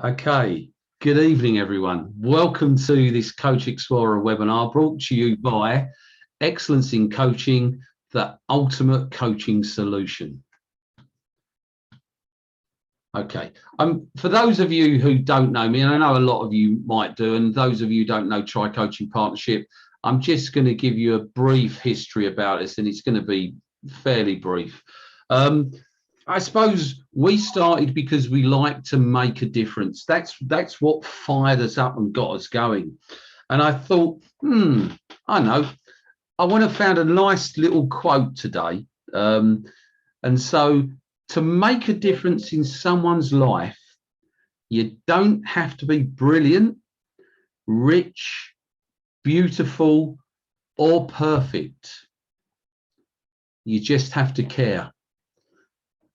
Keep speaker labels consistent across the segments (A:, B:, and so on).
A: Okay, good evening, everyone. Welcome to this Coach Explorer webinar brought to you by Excellence in Coaching, the ultimate coaching solution. Okay, for those of you who don't know me, and I know a lot of you might do, and those of you who don't know Tri-Coaching Partnership, I'm just going to give you a brief history about this, and it's going to be fairly brief. I suppose we started because we like to make a difference. That's what fired us up and got us going. And I thought, I know, I want to found a nice little quote today. And so to make a difference in someone's life, you don't have to be brilliant, rich, beautiful, or perfect. You just have to care.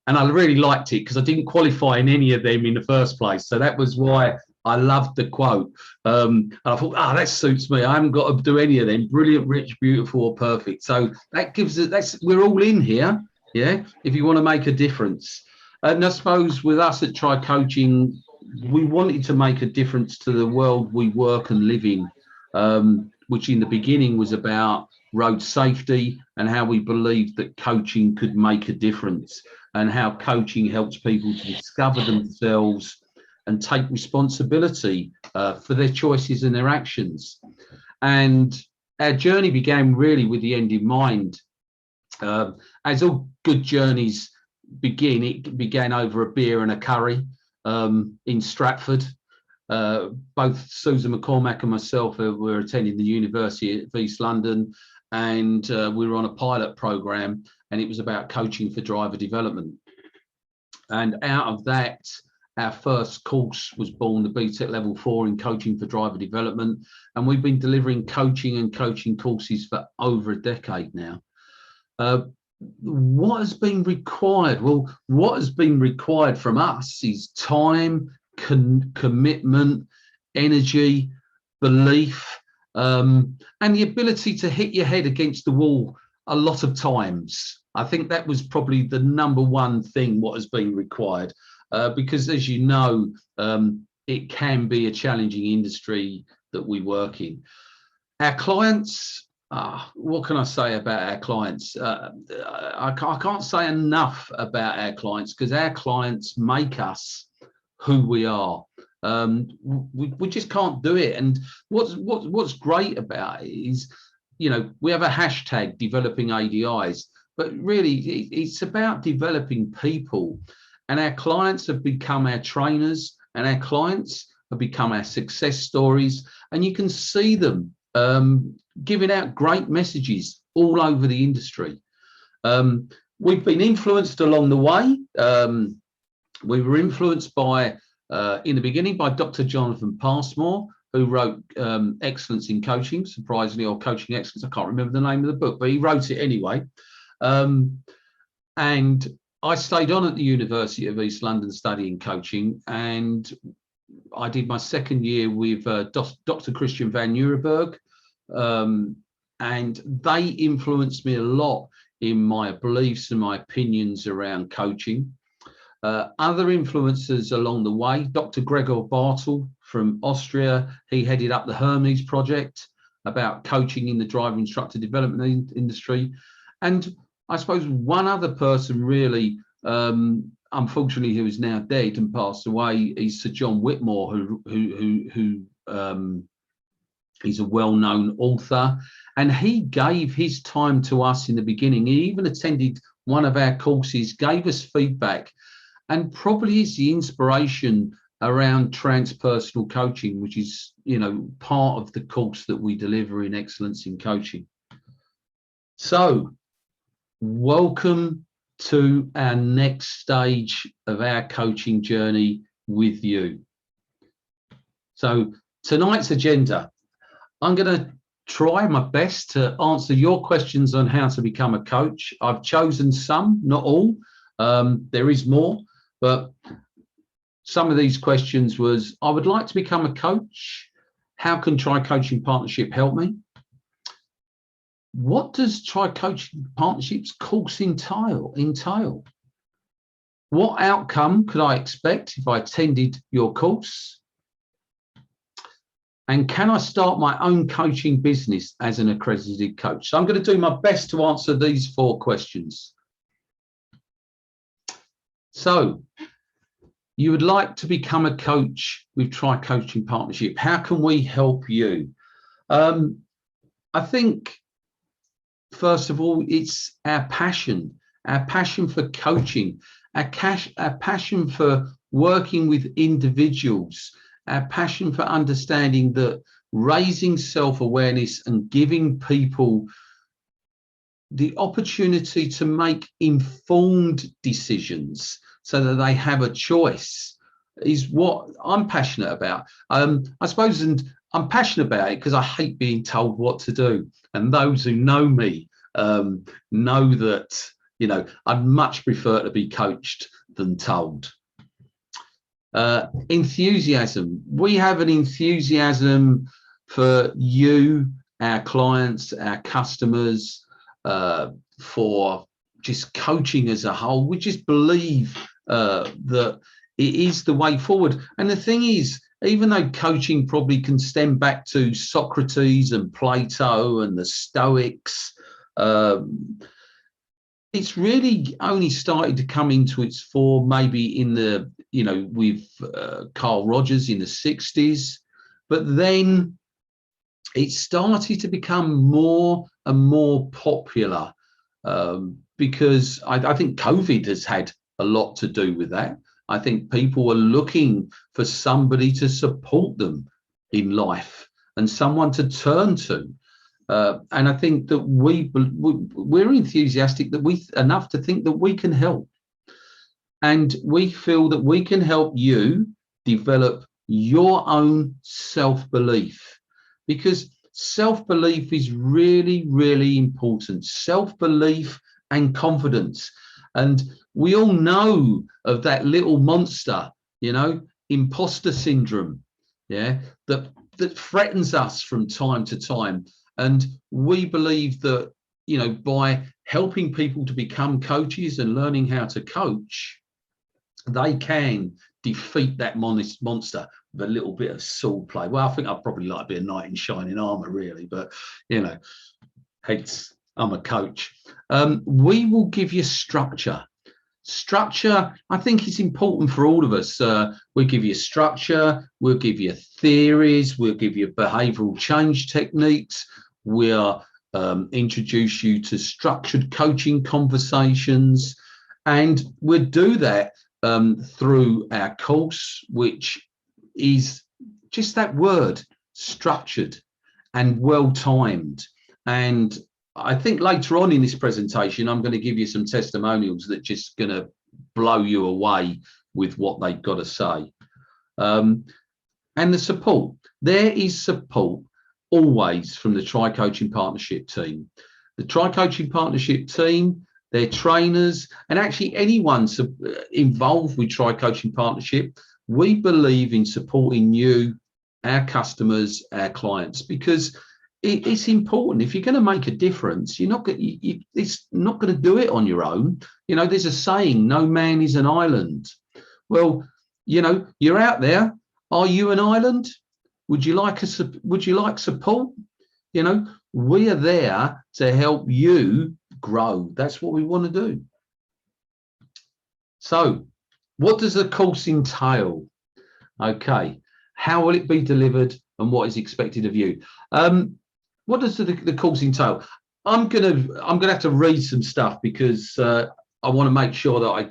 A: And I really liked it because I didn't qualify in any of them in the first place. So that was why I loved the quote. And I thought, that suits me. I haven't got to do any of them. Brilliant, rich, beautiful, or perfect. So that gives it, we're all in here. Yeah. If you want to make a difference. And I suppose with us at Tri-Coaching, we wanted to make a difference to the world we work and live in, which in the beginning was about road safety and how we believed that coaching could make a difference, and how coaching helps people to discover themselves and take responsibility for their choices and their actions. And our journey began really with the end in mind. As all good journeys begin, it began over a beer and a curry in Stratford. Both Susan McCormack and myself were attending the University of East London, and we were on a pilot program, and it was about coaching for driver development. And out of that, our first course was born, the BTEC Level 4 in Coaching for Driver Development. And we've been delivering coaching and coaching courses for over a decade now. What has been required? Well, what has been required from us is time, commitment, energy, belief, and the ability to hit your head against the wall a lot of times. I think that was probably the number one thing what has been required, because as you know, it can be a challenging industry that we work in. Our clients, what can I say about our clients? I can't say enough about our clients, because our clients make us who we are. We just can't do it. And what's great about it is, we have a hashtag, developing ADIs, but really it's about developing people. And our clients have become our trainers, and our clients have become our success stories. And you can see them giving out great messages all over the industry. We've been influenced along the way. We were influenced by, in the beginning, by Dr. Jonathan Passmore, who wrote Excellence in Coaching, surprisingly, or Coaching Excellence. I can't remember the name of the book, but he wrote it anyway. And I stayed on at the University of East London studying coaching, and I did my second year with Dr. Christian van Nieuwenburg, and they influenced me a lot in my beliefs and my opinions around coaching. Other influencers along the way, Dr. Gregor Bartel from Austria, he headed up the Hermes project about coaching in the driver instructor development industry. And I suppose one other person really, unfortunately, who is now dead and passed away, is Sir John Whitmore, who he's a well-known author, and he gave his time to us in the beginning. He even attended one of our courses, gave us feedback, and probably is the inspiration around transpersonal coaching, which is, part of the course that we deliver in Excellence in Coaching. So, welcome to our next stage of our coaching journey with you. So, tonight's agenda, I'm going to try my best to answer your questions on how to become a coach. I've chosen some, not all. There is more, but some of these questions was, I would like to become a coach. How can Tri-Coaching Partnership help me? What does Tri-Coaching Partnerships course entail? What outcome could I expect if I attended your course? And can I start my own coaching business as an accredited coach? So I'm going to do my best to answer these 4 questions. So you would like to become a coach with Try Coaching Partnership. How can we help you? I think, first of all, it's our passion for coaching, our passion for working with individuals, our passion for understanding that raising self-awareness and giving people the opportunity to make informed decisions so that they have a choice is what I'm passionate about. I suppose, and I'm passionate about it because I hate being told what to do. And those who know me know that, you know, I'd much prefer to be coached than told. Enthusiasm. We have an enthusiasm for you, our clients, our customers, for just coaching as a whole. We just believe that it is the way forward. And the thing is, even though coaching probably can stem back to Socrates and Plato and the Stoics, it's really only started to come into its form maybe in the, you know, with Carl Rogers in the 60s, but then it started to become more and more popular because I think COVID has had a lot to do with that. I think people were looking for somebody to support them in life and someone to turn to. And I think that we're enthusiastic that enough to think that we can help. And we feel that we can help you develop your own self-belief, because self-belief is really, really important. Self-belief and confidence. And we all know of that little monster, you know, imposter syndrome, yeah, that threatens us from time to time. And we believe that, you know, by helping people to become coaches and learning how to coach, they can defeat that monster with a little bit of sword play. Well, I think I'd probably like to be a knight in shining armor, really, but, you know, I'm a coach. We will give you structure. Structure, I think, is important for all of us. We'll give you structure, we'll give you theories, we'll give you behavioural change techniques, we'll introduce you to structured coaching conversations, and we'll do that through our course, which is just that word, structured and well-timed. And I think later on in this presentation, I'm going to give you some testimonials that just going to blow you away with what they've got to say. And the support. There is support always from the Try Coaching Partnership team. The Try Coaching Partnership team, their trainers, and actually anyone involved with Try Coaching Partnership, we believe in supporting you, our customers, our clients, because it's important. If you're going to make a difference, it's not going to do it on your own. You know, there's a saying, no man is an island. Well, you know, you're out there. Are you an island? Would you like support? You know, we are there to help you grow. That's what we want to do. So what does the course entail? Okay, how will it be delivered and what is expected of you? What does the course entail? I'm gonna have to read some stuff because I want to make sure that I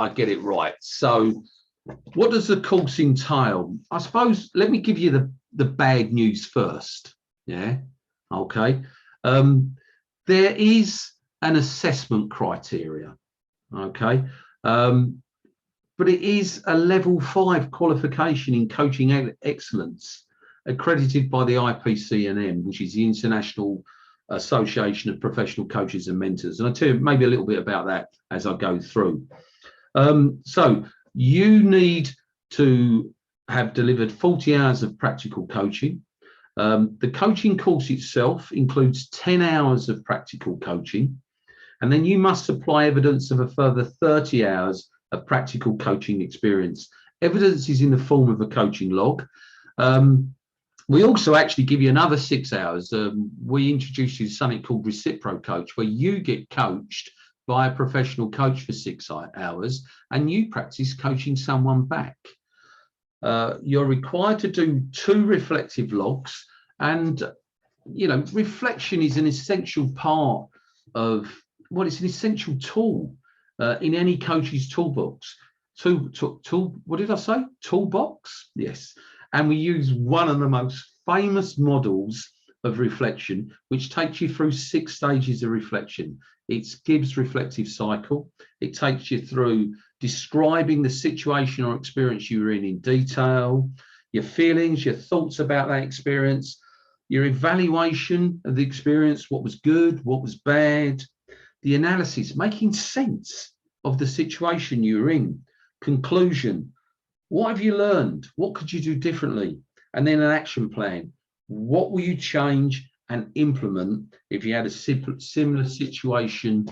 A: get it right. So what does the course entail? I suppose let me give you the bad news first. Yeah, okay. There is an assessment criteria, okay, but it is a level 5 qualification in coaching excellence, accredited by the IAPC&M, which is the International Association of Professional Coaches and Mentors. And I'll tell you maybe a little bit about that as I go through. So you need to have delivered 40 hours of practical coaching. The coaching course itself includes 10 hours of practical coaching, and then you must supply evidence of a further 30 hours a practical coaching experience. Evidence is in the form of a coaching log. We also actually give you another 6 hours. We introduce you to something called Recipro Coach, where you get coached by a professional coach for 6 hours and you practice coaching someone back. You're required to do 2 reflective logs, and reflection is an essential part of, well, it's an essential tool in any coach's toolbox. What did I say? Toolbox? Yes. And we use one of the most famous models of reflection, which takes you through 6 stages of reflection. It's Gibbs' reflective cycle. It takes you through describing the situation or experience you were in detail, your feelings, your thoughts about that experience, your evaluation of the experience, what was good, what was bad, the analysis, making sense of the situation you were in, conclusion, what have you learned? What could you do differently? And then an action plan. What will you change and implement if you had a similar situation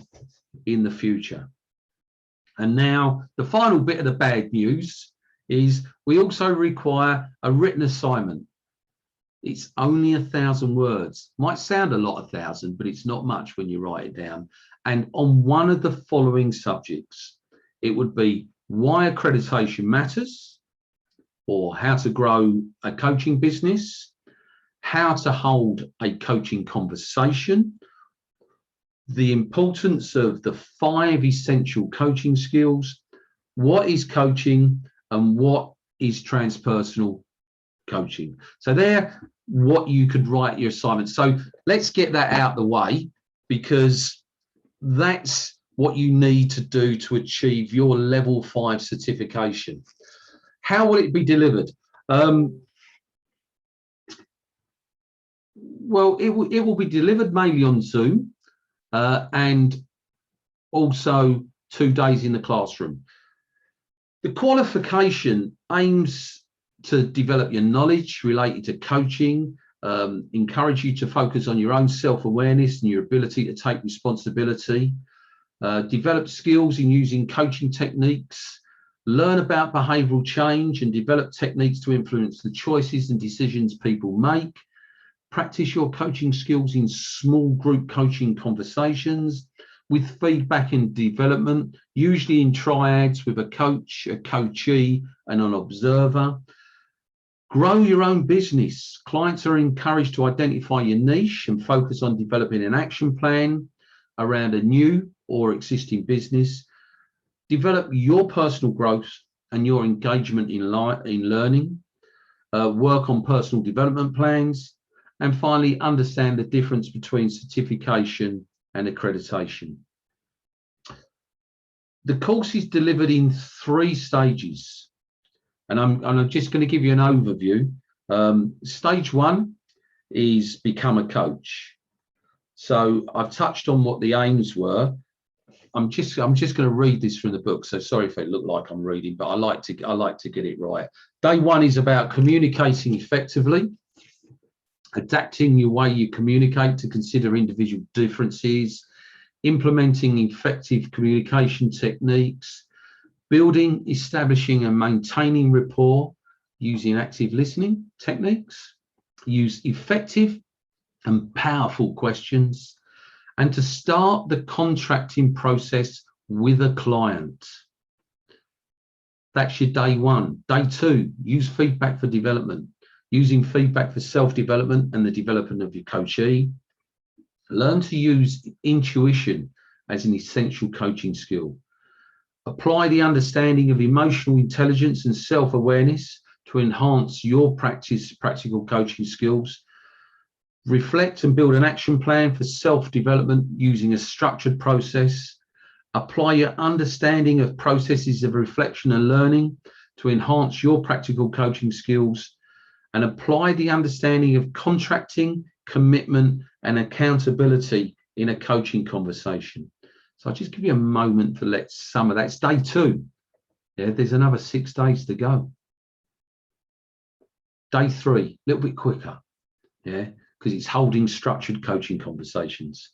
A: in the future? And now the final bit of the bad news is we also require a written assignment. It's only 1,000 words. Might sound a lot, 1,000, but it's not much when you write it down. And on one of the following subjects, it would be why accreditation matters, or how to grow a coaching business, how to hold a coaching conversation, the importance of the 5 essential coaching skills, what is coaching, and what is transpersonal coaching. So they're what you could write your assignment. So let's get that out the way, because that's what you need to do to achieve your level 5 certification. How will it be delivered? Well, it will be delivered mainly on Zoom, and also 2 days in the classroom. The qualification aims to develop your knowledge related to coaching, encourage you to focus on your own self-awareness and your ability to take responsibility, develop skills in using coaching techniques, learn about behavioural change and develop techniques to influence the choices and decisions people make, practice your coaching skills in small group coaching conversations with feedback and development, usually in triads with a coach, a coachee and an observer. Grow your own business. Clients are encouraged to identify your niche and focus on developing an action plan around a new or existing business. Develop your personal growth and your engagement in learning. Work on personal development plans. And finally, understand the difference between certification and accreditation. The course is delivered in 3 stages. And I'm just going to give you an overview. Stage 1 is become a coach. So I've touched on what the aims were. I'm just going to read this from the book. So sorry if it looked like I'm reading, but I like to get it right. Day 1 is about communicating effectively, adapting your way you communicate to consider individual differences, implementing effective communication techniques, building, establishing and maintaining rapport using active listening techniques, use effective and powerful questions, and to start the contracting process with a client. That's your day 1. Day 2, use feedback for development, using feedback for self-development and the development of your coachee. Learn to use intuition as an essential coaching skill. Apply the understanding of emotional intelligence and self-awareness to enhance your practical coaching skills. Reflect and build an action plan for self-development using a structured process. Apply your understanding of processes of reflection and learning to enhance your practical coaching skills. And apply the understanding of contracting, commitment, and accountability in a coaching conversation. So I'll just give you a moment to let some of that's day 2. Yeah, there's another 6 days to go. Day 3, a little bit quicker. Yeah, because it's holding structured coaching conversations.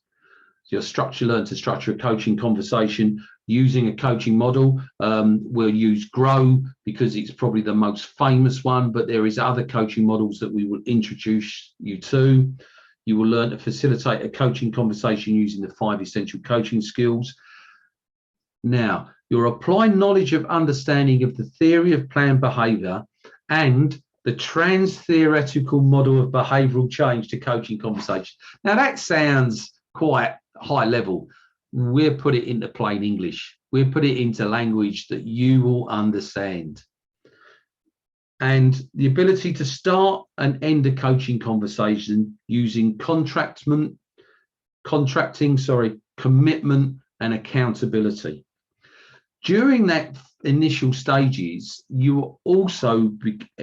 A: So learn to structure a coaching conversation using a coaching model. We'll use Grow because it's probably the most famous one, but there is other coaching models that we will introduce you to. You will learn to facilitate a coaching conversation using the 5 essential coaching skills. Now, you'll apply knowledge of understanding of the theory of planned behavior and the trans-theoretical model of behavioral change to coaching conversations. Now, that sounds quite high level. We'll put it into plain English. We'll put it into language that you will understand. And the ability to start and end a coaching conversation using commitment, and accountability. During that initial stages, you will also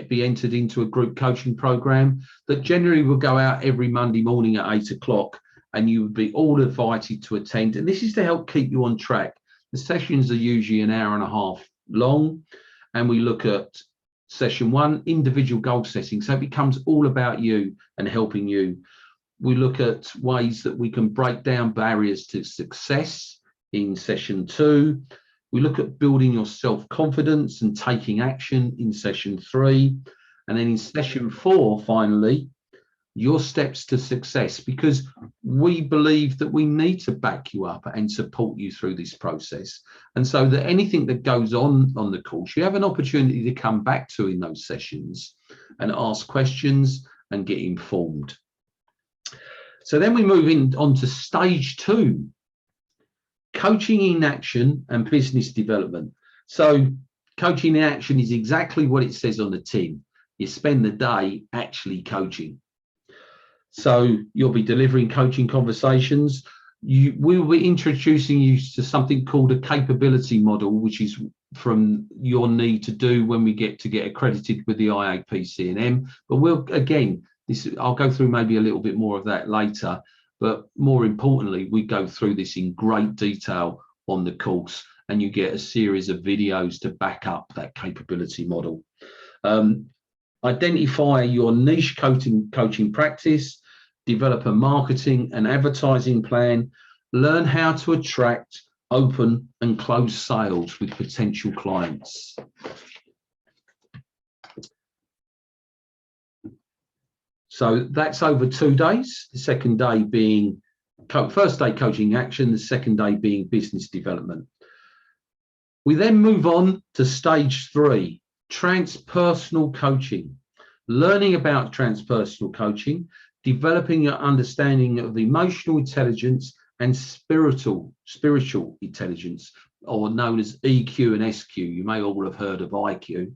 A: be entered into a group coaching program that generally will go out every Monday morning at 8 o'clock, and you would be all invited to attend. And this is to help keep you on track. The sessions are usually an hour and a half long, and we look at session 1, individual goal setting. So it becomes all about you and helping you. We look at ways that we can break down barriers to success in session 2. We look at building your self-confidence and taking action in session 3. And then in session 4, finally, your steps to success, because we believe that we need to back you up and support you through this process. And so that anything that goes on the course, you have an opportunity to come back to in those sessions and ask questions and get informed. So then we move on to stage 2, coaching in action and business development. So coaching in action is exactly what it says on the tin. You spend the day actually coaching. So you'll be delivering coaching conversations. We will be introducing you to something called a capability model, which is from your need to do when we get accredited with the IAPC&M. But we'll, again, I'll go through maybe a little bit more of that later. But more importantly, we go through this in great detail on the course, and you get a series of videos to back up that capability model. Identify your niche coaching practice, develop a marketing and advertising plan, learn how to attract, open and close sales with potential clients. So that's over 2 days, the second day being first day coaching action, the second day being business development. We then move on to stage 3, transpersonal coaching. Learning about transpersonal coaching, developing your understanding of emotional intelligence and spiritual intelligence, or known as EQ and SQ. You may all have heard of IQ,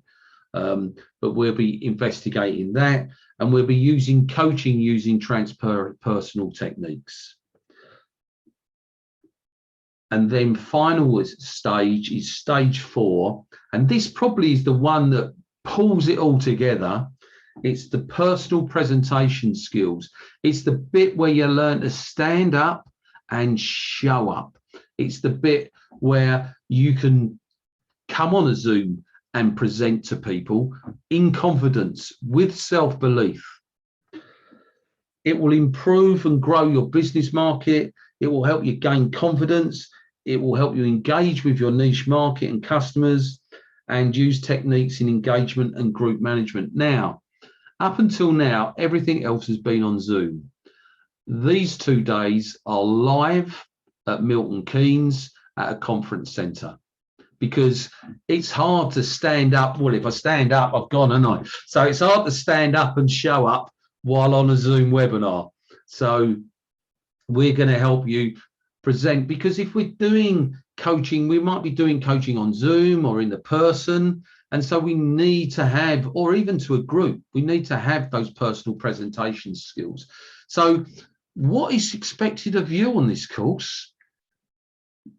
A: but we'll be investigating that, and we'll be using coaching using transpersonal techniques. And then final stage is stage 4, and this probably is the one that pulls it all together. It's the personal presentation skills. It's the bit where you learn to stand up and show up. It's the bit where you can come on a Zoom and present to people in confidence with self-belief. It will improve and grow your business market. It will help you gain confidence. It will help you engage with your niche market and customers and use techniques in engagement and group management. Now, up until now, everything else has been on Zoom. These 2 days are live at Milton Keynes at a conference centre, because it's hard to stand up. Well, if I stand up, I've gone, haven't I? So it's hard to stand up and show up while on a Zoom webinar. So we're going to help you present, because if we're doing coaching, we might be doing coaching on Zoom or in the person. And so we need to have, or even to a group, we need to have those personal presentation skills. So what is expected of you on this course?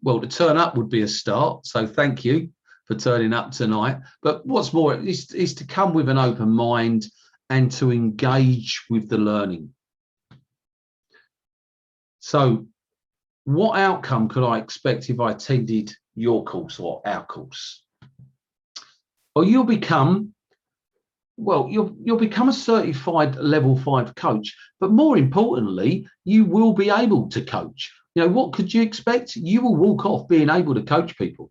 A: Well, to turn up would be a start. So thank you for turning up tonight. But what's more is to come with an open mind and to engage with the learning. So what outcome could I expect if I attended your course or our course? Well, you'll become well, you'll become a certified level 5 coach, but more importantly, you will be able to coach. What could you expect? You will walk off being able to coach people.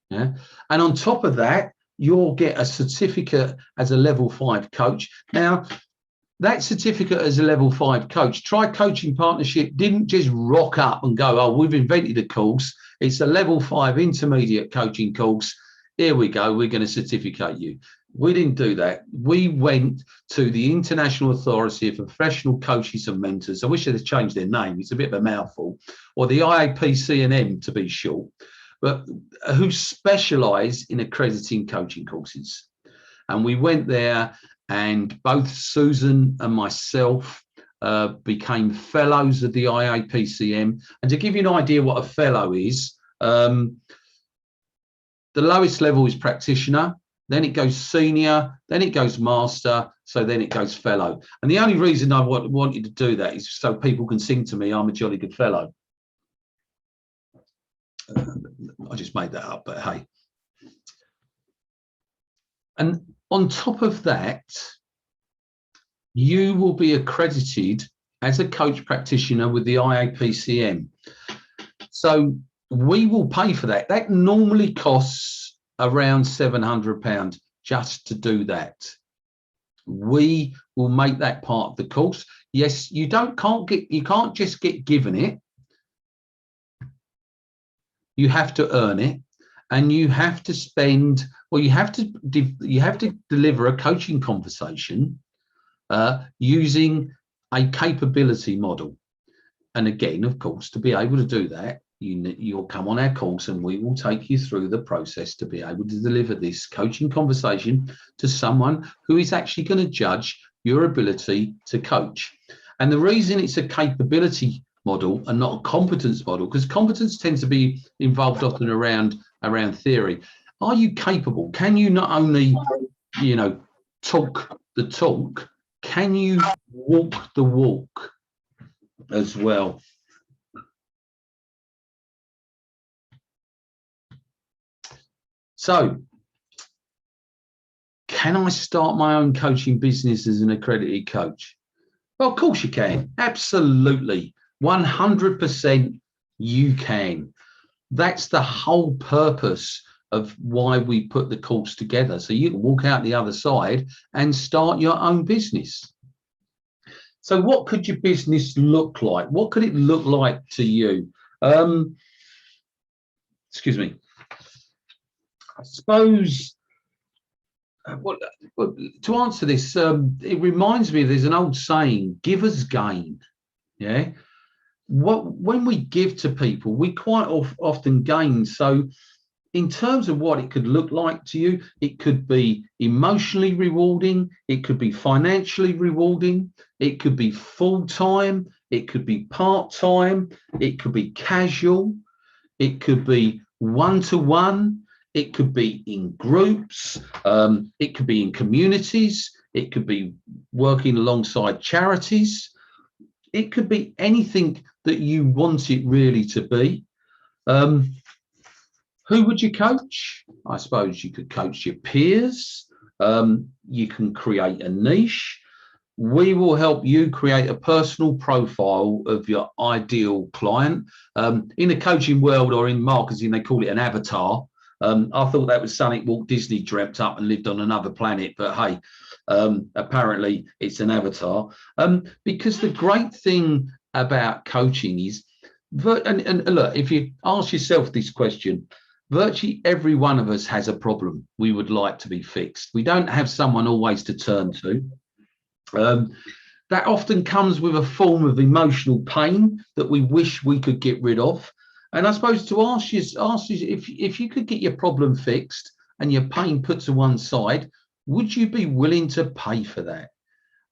A: Yeah. And on top of that, you'll get a certificate as a level 5 coach. Now, that certificate as a level 5 coach, Try Coaching Partnership didn't just rock up and go, oh, we've invented a course. It's a level 5 intermediate coaching course. Here we go. We're going to certificate you. We didn't do that. We went to the International Authority of Professional Coaches and Mentors. I wish they'd changed their name. It's a bit of a mouthful. Or the IAPC&M to be short, but who specialise in accrediting coaching courses. And we went there, and both Susan and myself became fellows of the IAPC&M. And to give you an idea what a fellow is, the lowest level is practitioner, then it goes senior, then it goes master, so then it goes fellow. And the only reason I wanted to do that is so people can sing to me, I'm a jolly good fellow. I just made that up, but hey. And on top of that, you will be accredited as a coach practitioner with the IAPC&M. So we will pay for that. That normally costs around £700 just to do that. We will make that part of the course. Yes, you can't just get given it. You have to earn it, and you have to spend. Well, you have to deliver a coaching conversation using a capability model. And again, of course, to be able to do that, you'll come on our course, and we will take you through the process to be able to deliver this coaching conversation to someone who is actually going to judge your ability to coach. And the reason it's a capability model and not a competence model, because competence tends to be involved often around theory. Are you capable? Can you not only, talk the talk, can you walk the walk as well? So, can I start my own coaching business as an accredited coach? Well, of course you can. Absolutely. 100% you can. That's the whole purpose of why we put the course together. So you can walk out the other side and start your own business. So what could your business look like? What could it look like to you? Excuse me. I suppose, to answer this, it reminds me there's an old saying, givers gain. Yeah. When we give to people, we quite often gain. So in terms of what it could look like to you, it could be emotionally rewarding, it could be financially rewarding, it could be full-time, it could be part-time, it could be casual, it could be one-to-one, it could be in groups, it could be in communities, it could be working alongside charities, it could be anything that you want it really to be. Who would you coach? I suppose you could coach your peers. You can create a niche. We will help you create a personal profile of your ideal client. In the coaching world or in marketing, they call it an avatar. I thought that was something Walt Disney dreamt up and lived on another planet, but hey, apparently it's an avatar. Because the great thing about coaching is, and look, if you ask yourself this question, virtually every one of us has a problem we would like to be fixed. We don't have someone always to turn to. That often comes with a form of emotional pain that we wish we could get rid of. And I suppose to ask you if you could get your problem fixed and your pain put to one side, would you be willing to pay for that?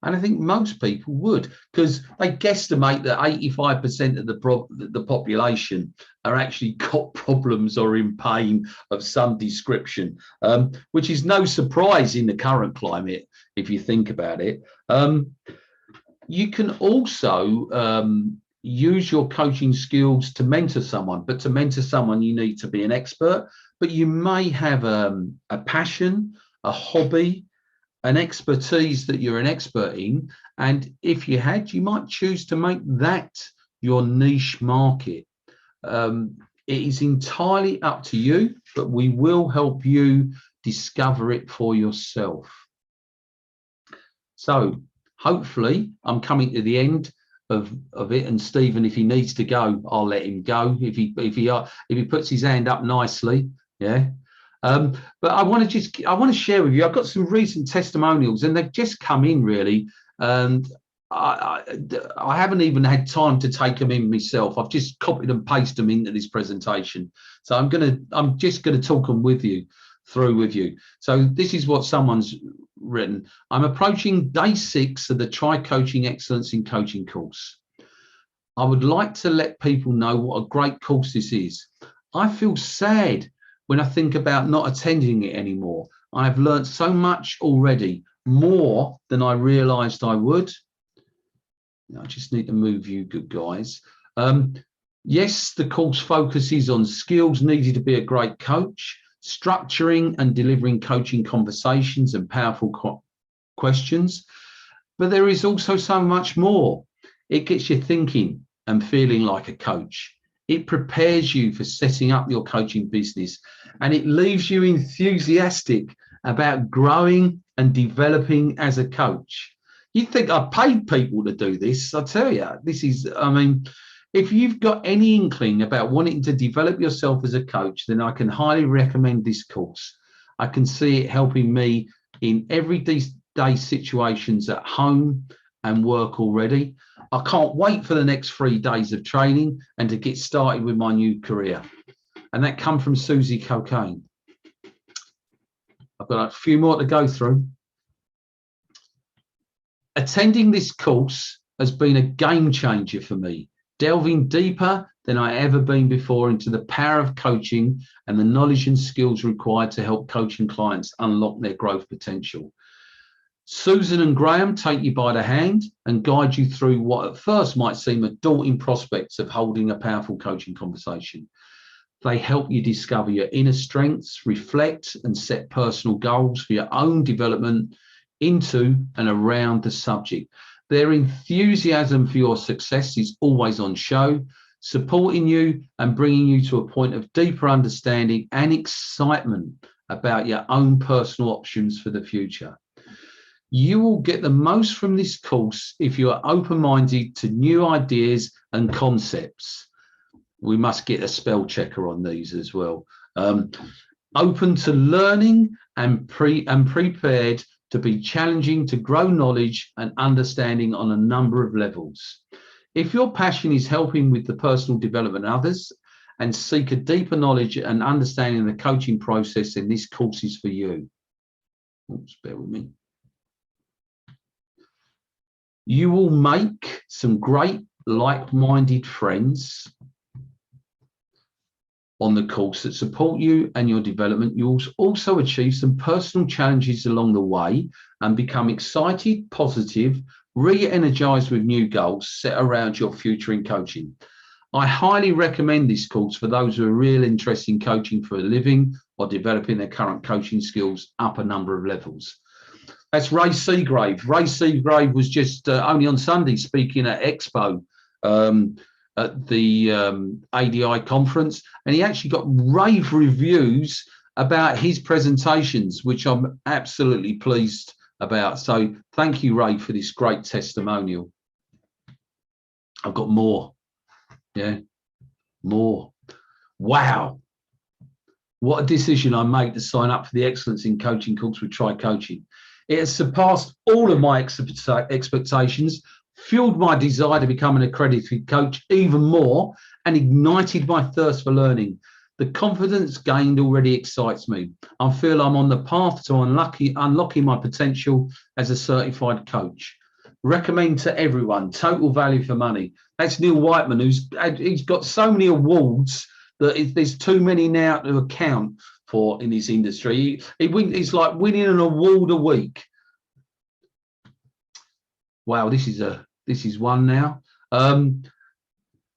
A: And I think most people would, because they guesstimate that 85% of the population are actually got problems or in pain of some description, which is no surprise in the current climate, if you think about it. You can also use your coaching skills to mentor someone, but to mentor someone, you need to be an expert, but you may have a passion, a hobby, an expertise that you're an expert in, and if you had, you might choose to make that your niche market. It is entirely up to you, but we will help you discover it for yourself. So hopefully I'm coming to the end of it, and Stephen, if he needs to go, I'll let him go. If he puts his hand up nicely, yeah. But I want to share with you. I've got some recent testimonials, and they've just come in really, and I haven't even had time to take them in myself. I've just copied and pasted them into this presentation. So I'm just gonna talk them through with you. So this is what someone's written. I'm approaching day 6 of the Try Coaching Excellence in Coaching course. I would like to let people know what a great course this is. I feel sad when I think about not attending it anymore. I have learned so much already, more than I realized I would. I just need to move you good guys. Yes, the course focuses on skills needed to be a great coach, structuring and delivering coaching conversations and powerful questions, but there is also so much more. It gets you thinking and feeling like a coach. It prepares you for setting up your coaching business, and it leaves you enthusiastic about growing and developing as a coach. You'd think I paid people to do this. I tell you, this is, I mean, if you've got any inkling about wanting to develop yourself as a coach, then I can highly recommend this course. I can see it helping me in everyday situations at home and work already. I can't wait for the next 3 days of training and to get started with my new career. And that come from Susie Cocaine. I've got a few more to go through. Attending this course has been a game changer for me, delving deeper than I ever been before into the power of coaching and the knowledge and skills required to help coaching clients unlock their growth potential. Susan and Graham take you by the hand and guide you through what at first might seem a daunting prospects of holding a powerful coaching conversation. They help you discover your inner strengths, reflect and set personal goals for your own development into and around the subject. Their enthusiasm for your success is always on show, supporting you and bringing you to a point of deeper understanding and excitement about your own personal options for the future. You will get the most from this course if you are open-minded to new ideas and concepts. We must get a spell checker on these as well. Open to learning and prepared to be challenging, to grow knowledge and understanding on a number of levels. If your passion is helping with the personal development of others and seek a deeper knowledge and understanding of the coaching process, then this course is for you. Oops, bear with me. You will make some great like-minded friends on the course that support you and your development. You'll also achieve some personal challenges along the way and become excited, positive, re-energized with new goals set around your future in coaching. I highly recommend this course for those who are really interested in coaching for a living or developing their current coaching skills up a number of levels. That's Ray Seagrave. Ray Seagrave was just only on Sunday speaking at Expo at the ADI conference, and he actually got rave reviews about his presentations, which I'm absolutely pleased about. So thank you, Ray, for this great testimonial. I've got more. Yeah, more. Wow. What a decision I made to sign up for the Excellence in Coaching course with Try Coaching. It has surpassed all of my expectations, fueled my desire to become an accredited coach even more, and ignited my thirst for learning. The confidence gained already excites me. I feel I'm on the path to unlocking my potential as a certified coach. Recommend to everyone, total value for money. That's Neil Whiteman, he's got so many awards that there's too many now to account for in this industry. He's like winning an award a week. Wow, this is one now. I'm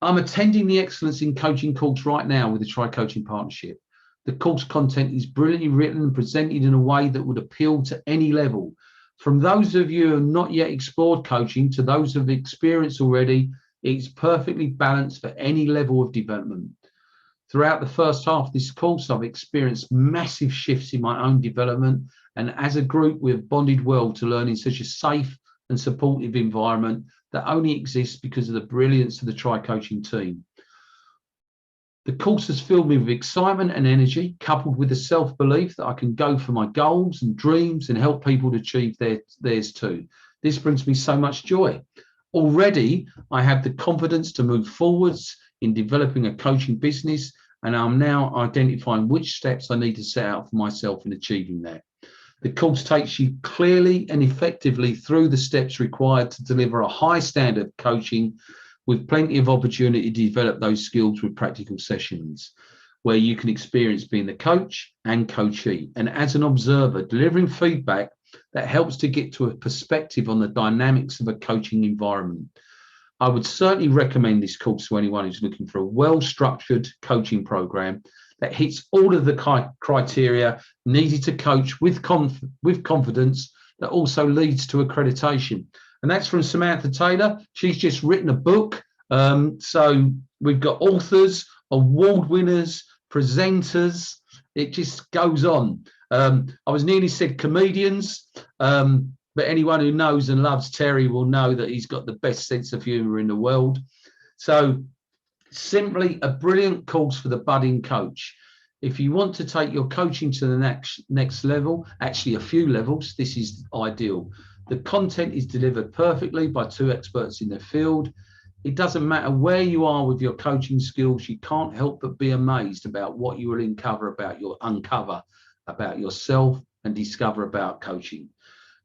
A: attending the Excellence in Coaching course right now with the Try Coaching Partnership. The course content is brilliantly written and presented in a way that would appeal to any level. From those of you who have not yet explored coaching to those who have experienced already, it's perfectly balanced for any level of development. Throughout the first half of this course, I've experienced massive shifts in my own development, and as a group, we've bonded well to learn in such a safe and supportive environment that only exists because of the brilliance of the Tri-Coaching team. The course has filled me with excitement and energy, coupled with the self-belief that I can go for my goals and dreams and help people to achieve theirs too. This brings me so much joy. Already, I have the confidence to move forwards in developing a coaching business, and I'm now identifying which steps I need to set out for myself in achieving that. The course takes you clearly and effectively through the steps required to deliver a high standard of coaching, with plenty of opportunity to develop those skills with practical sessions where you can experience being the coach and coachee, and as an observer, delivering feedback that helps to get to a perspective on the dynamics of a coaching environment. I would certainly recommend this course to anyone who's looking for a well-structured coaching program that hits all of the criteria needed to coach with confidence, that also leads to accreditation. And that's from Samantha Taylor. She's just written a book. So we've got authors, award winners, presenters. It just goes on. I was nearly said comedians, but anyone who knows and loves Terry will know that he's got the best sense of humour in the world. So simply a brilliant course for the budding coach. If you want to take your coaching to the next level, actually a few levels, this is ideal. The content is delivered perfectly by two experts in their field. It doesn't matter where you are with your coaching skills, you can't help but be amazed about what you will uncover about yourself and discover about coaching.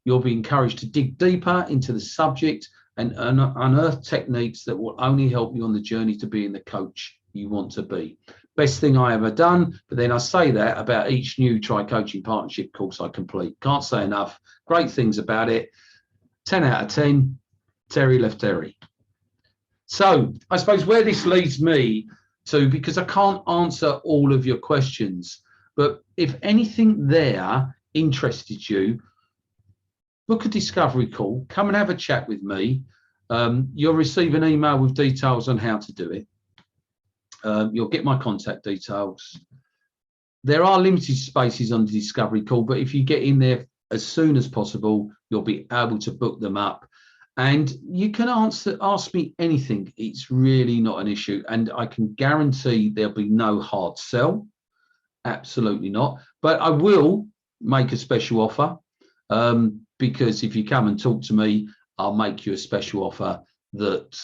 A: You'll be encouraged to dig deeper into the subject and unearth techniques that will only help you on the journey to being the coach you want to be. Best thing I ever done, but then I say that about each new Tri-Coaching Partnership course I complete. Can't say enough great things about it. 10 out of 10, Terry left Terry. So I suppose where this leads me to, because I can't answer all of your questions, but if anything there interested you, book a discovery call, come and have a chat with me. You'll receive an email with details on how to do it. You'll get my contact details. There are limited spaces on the discovery call, but if you get in there as soon as possible, you'll be able to book them up. And you can ask me anything. It's really not an issue. And I can guarantee there'll be no hard sell. Absolutely not. But I will make a special offer, because if you come and talk to me, I'll make you a special offer that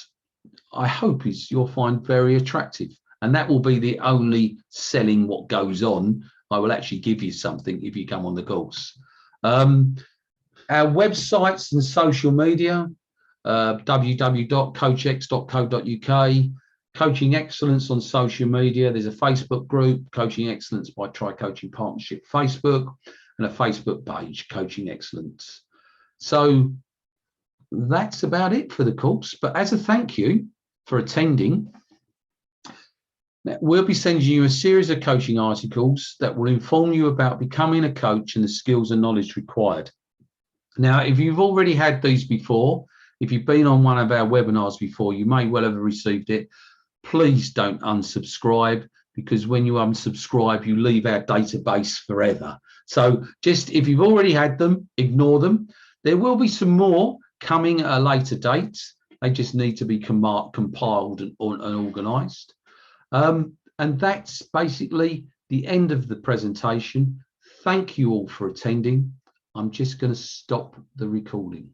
A: I hope you'll find very attractive. And that will be the only selling what goes on. I will actually give you something if you come on the course. Our websites and social media, www.coachx.co.uk, Coaching Excellence on social media. There's a Facebook group, Coaching Excellence by Tri-Coaching Partnership Facebook, and a Facebook page, Coaching Excellence. So that's about it for the course. But as a thank you for attending, we'll be sending you a series of coaching articles that will inform you about becoming a coach and the skills and knowledge required. Now, if you've already had these before, if you've been on one of our webinars before, you may well have received it. Please don't unsubscribe, because when you unsubscribe, you leave our database forever. So just if you've already had them, ignore them. There will be some more coming at a later date. They just need to be compiled and organised. And that's basically the end of the presentation. Thank you all for attending. I'm just going to stop the recording.